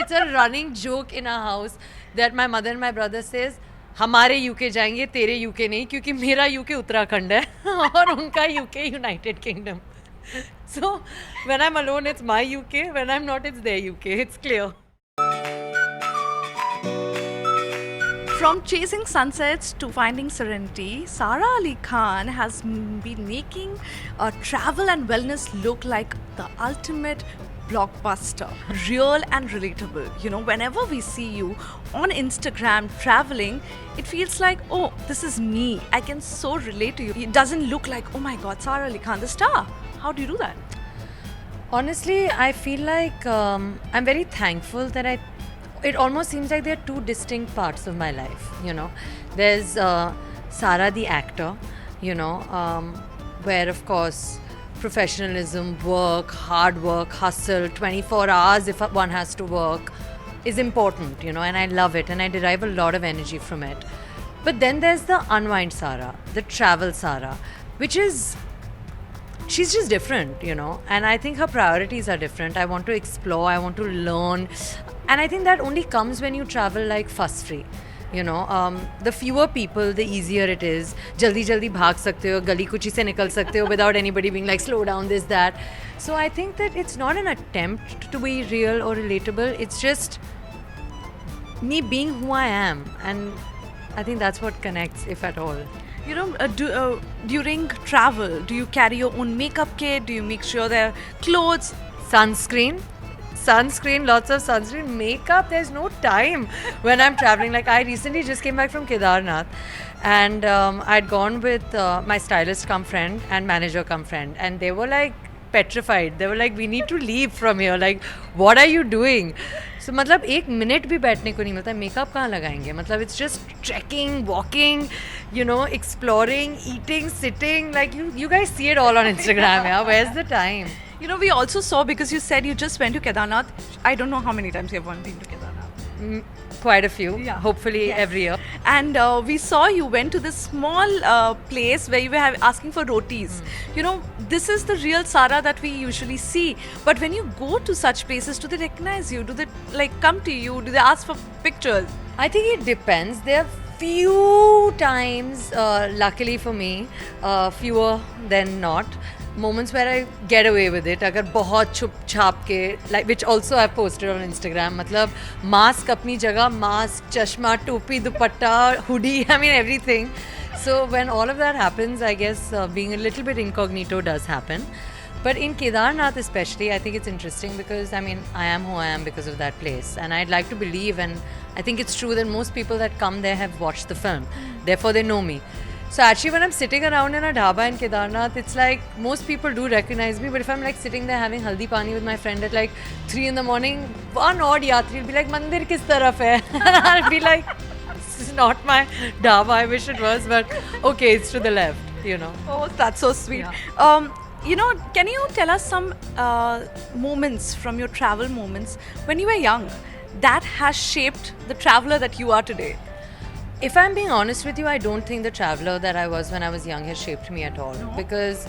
it's a running joke in our house that my mother and my brother says, हमारे UK जाएंगे तेरे UK नहीं क्योंकि मेरा यूके उत्तराखंड है और उनका UK United kingdom. So when I'm alone it's my UK, when I'm not it's their UK, it's clear. From chasing sunsets to finding serenity, Sara Ali Khan has been making travel and wellness look like the ultimate blockbuster, real and relatable. You know, whenever we see you on Instagram traveling, it feels like, oh, this is me. I can so relate to you. It doesn't look like, oh my God, Sara Ali Khan, the star. How do you do that? Honestly, I feel like I'm very thankful that it almost seems like there are two distinct parts of my life, you know. There's Sara the actor, you know, where of course professionalism, work, hard work, hustle, 24 hours if one has to work is important, you know, and I love it and I derive a lot of energy from it. But then there's the unwind Sara, the travel Sara, which is, she's just different, you know, and I think her priorities are different. I want to explore, I want to learn, and I think that only comes when you travel like fuss free, you know. The fewer people, the easier it is. Jaldi jaldi bhag sakte ho, gali kuchi se nikal sakte ho without anybody being like slow down, this, that. So I think that it's not an attempt to be real or relatable, it's just me being who I am, and I think that's what connects, if at all. You know, during travel, do you carry your own makeup kit? Do you make sure there are clothes? Sunscreen, lots of sunscreen. Makeup, there's no time when I'm traveling. Like I recently just came back from Kedarnath and I'd gone with my stylist come friend and manager come friend, and they were like petrified. They were like, we need to leave from here, like what are you doing? So मतलब एक minute भी बैठने को नहीं मिलता. Makeup कहाँ लगाएंगे? मतलब it's just trekking, walking, you know, exploring, eating, sitting. Like you guys see it all on Instagram. Yeah, where's the time? You know, we also saw, because you said you just went to Kedarnath. I don't know how many times you have been to Kedarnath. Quite a few. Yeah. Hopefully every year. And we saw you went to this small place where you were asking for rotis. You know, this is the real Sara that we usually see. But when you go to such places, do they recognize you? Do they like come to you? Do they ask for pictures? I think it depends. There are few times, luckily for me, fewer than not, moments where I get away with it. अगर बहुत छुप छाप के, like which also I've posted on Instagram, मतलब mask अपनी जगह, mask, चश्मा, टोपी, दुपट्टा, hoodie, I mean everything. So when all of that happens, I guess being a little bit incognito does happen. But in Kedarnath especially, I think it's interesting because I mean I am who I am because of that place, and I'd like to believe, and I think it's true that most people that come there have watched the film, therefore they know me. So actually when I'm sitting around in a dhaba in Kedarnath, it's like most people do recognize me, but if I'm like sitting there having haldi pani with my friend at like 3 in the morning, one odd yatri will be like, mandir kis taraf hai? And I'll be like, this is not my dhaba, I wish it was, but okay, it's to the left, you know. Oh, that's so sweet. Yeah. You know, can you tell us some moments from your travel moments when you were young that has shaped the traveler that you are today? If I'm being honest with you, I don't think the traveler that I was when I was young has shaped me at all. No? Because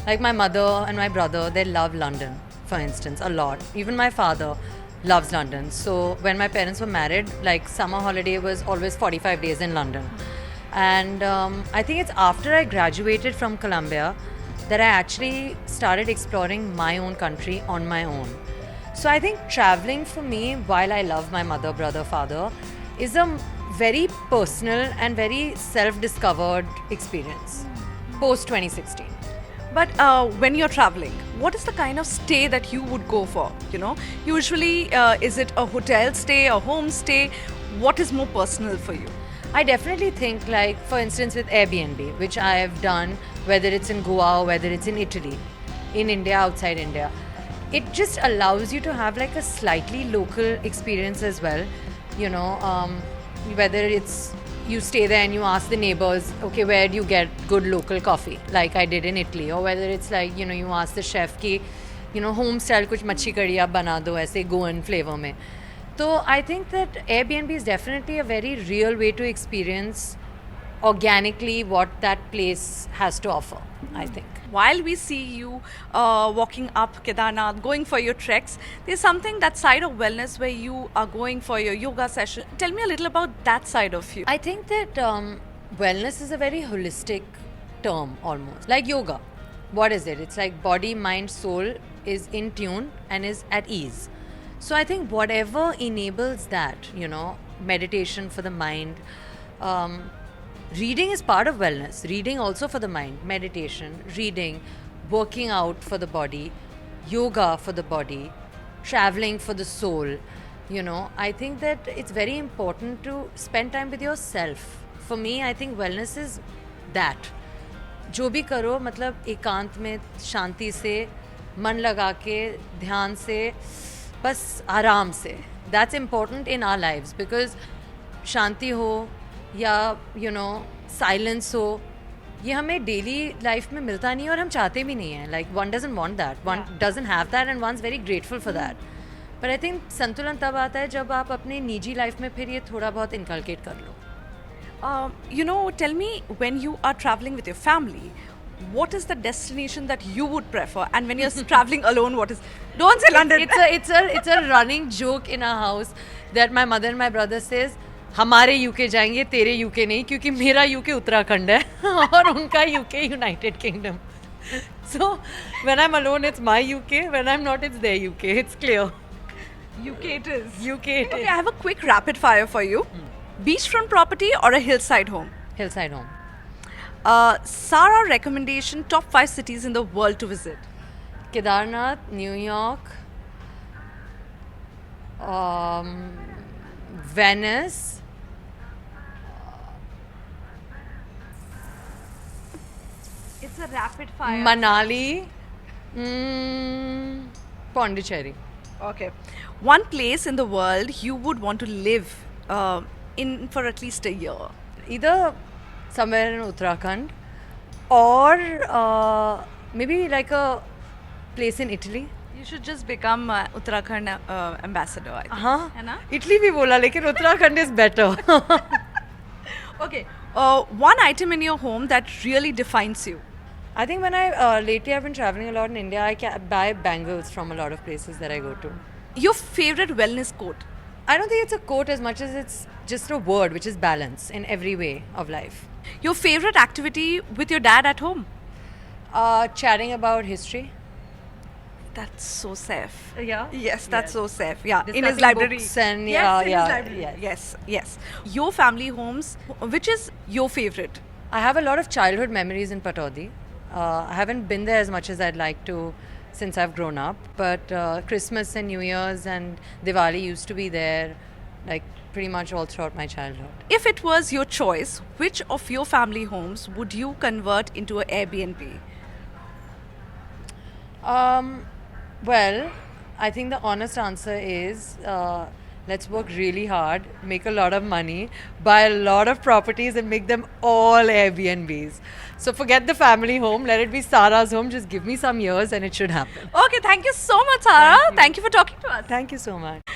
like my mother and my brother, they love London, for instance, a lot. Even my father loves London. So when my parents were married, like summer holiday was always 45 days in London. And I think it's after I graduated from Columbia that I actually started exploring my own country on my own. So I think traveling for me, while I love my mother, brother, father, is a very personal and very self-discovered experience post 2016. But when you're traveling, what is the kind of stay that you would go for? You know, usually is it a hotel stay, a home stay? What is more personal for you? I definitely think, like for instance with Airbnb, which I have done, whether it's in Goa or whether it's in Italy, in India, outside India, it just allows you to have like a slightly local experience as well. You know, whether it's you stay there and you ask the neighbors, okay, where do you get good local coffee, like I did in Italy, or whether it's like, you know, you ask the chef ki, you know, home style kuch machhi curry aap bana do aise Goan flavor mein. So I think that Airbnb is definitely a very real way to experience organically what that place has to offer, I think. While we see you walking up Kedarnath, going for your treks, there's something, that side of wellness where you are going for your yoga session. Tell me a little about that side of you. I think that wellness is a very holistic term almost. Like yoga. What is it? It's like body, mind, soul is in tune and is at ease. So I think whatever enables that, meditation for the mind, reading is part of wellness. Reading also for the mind, meditation, reading, working out for the body, yoga for the body, traveling for the soul. I think that it's very important to spend time with yourself. For me, I think wellness is that. जो भी करो मतलब एकांत में शांति से मन लगा के ध्यान से बस आराम से. That's important in our lives because शांति हो या साइलेंस हो, ये हमें डेली लाइफ में मिलता नहीं है और हम चाहते भी नहीं हैं. Like one doesn't want that, one doesn't have that and one is very grateful for that. But I think संतुलन तब आता है जब आप अपने निजी लाइफ में फिर ये थोड़ा बहुत इनकलकेट कर लो. Tell me, when you are traveling with your family, what is the destination that you would prefer? And when you're traveling alone, what is? Don't say London. It's a running joke in our house that my mother and my brother says, हमारे UK जाएंगे, तेरे UK नहीं, क्योंकि मेरा UK Uttarakhand है और उनका UK United kingdom. So when I'm alone, it's my UK. When I'm not, it's their UK. It's clear. UK it is. UK it Okay, is. I have a quick rapid fire for you. Beachfront property or a hillside home? Hillside home. Sarah recommendation, top 5 cities in the world to visit. Kedarnath, New York, Venice, It's a rapid fire. Manali, Pondicherry. Okay. One place in the world you would want to live in for at least a year. Either somewhere in Uttarakhand or maybe like a place in Italy. You should just become Uttarakhand ambassador, I think. हाँ, है ना? Italy भी बोला लेकिन Uttarakhand is better. Okay. One item in your home that really defines you. I think when I lately I've been traveling a lot in India, I buy bangles from a lot of places that I go to. Your favorite wellness quote. I don't think it's a quote as much as it's just a word, which is balance in every way of life. Your favorite activity with your dad at home. Chatting about history. That's so safe. Yeah. Yes, that's so safe. Yeah, in his Discussing library. books and Yes, yeah, in his yeah, library. yes. Yes, yes. Your family homes, which is your favorite? I have a lot of childhood memories in Pataudi. I haven't been there as much as I'd like to since I've grown up. But Christmas and New Year's and Diwali used to be there, like pretty much all throughout my childhood. If it was your choice, which of your family homes would you convert into an Airbnb? Well, I think the honest answer is let's work really hard, make a lot of money, buy a lot of properties and make them all Airbnbs. So forget the family home, let it be Sarah's home. Just give me some years and it should happen. Okay, thank you so much, Sarah. Thank you for talking to us. Thank you so much.